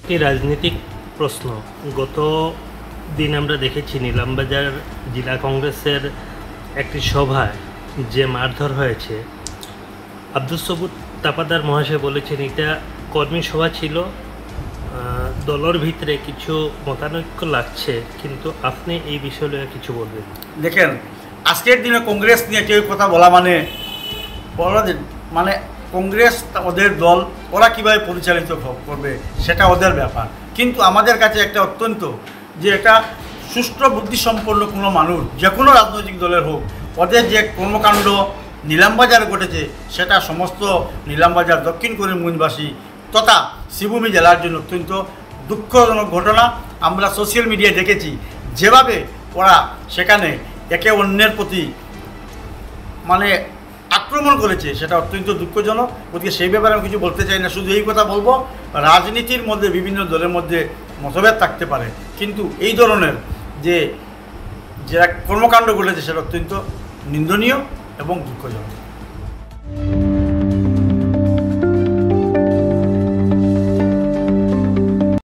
একটি রাজনৈতিক প্রশ্ন। গত দিন আমরা দেখেছি নিলামবাজার জেলা কংগ্রেসের একটি সভায় যে মারধর হয়েছে, আব্দুস সবুর তাপাদার মহাশয় বলেছেন এটা কর্মী সভা ছিল, দলের ভিতরে কিছু মতানৈক্য লাগছে, কিন্তু আপনি এই বিষয়ে কিছু বলবেন? দেখেন, আজকের দিনে কংগ্রেস নিয়ে কেউ কথা বলা মানে কংগ্রেস ওদের দল, ওরা কীভাবে পরিচালিত করবে সেটা ওদের ব্যাপার। কিন্তু আমাদের কাছে একটা অত্যন্ত যে একটা সুষ্ঠু বুদ্ধিসম্পন্ন কোনো মানুষ, যে কোনো রাজনৈতিক দলের হোক, ওদের যে কর্মকাণ্ড নিলামবাজারে ঘটেছে সেটা সমস্ত নিলামবাজার দক্ষিণ করিমগঞ্জবাসী তথা শ্রীভূমি জেলার জন্য অত্যন্ত দুঃখজনক ঘটনা। আমরা সোশ্যাল মিডিয়ায় দেখেছি যেভাবে ওরা সেখানে একে অন্যের প্রতি আক্রমণ করেছে, সেটা অত্যন্ত দুঃখজনক। ওদিকে সেই ব্যাপারে আমি কিছু বলতে চাই না, শুধু এই কথা বলবো, রাজনীতির মধ্যে বিভিন্ন দলের মধ্যে মতভেদ থাকতে পারে, কিন্তু এই ধরনের যে কর্মকাণ্ড ঘটেছে সেটা অত্যন্ত নিন্দনীয় এবং দুঃখজনক।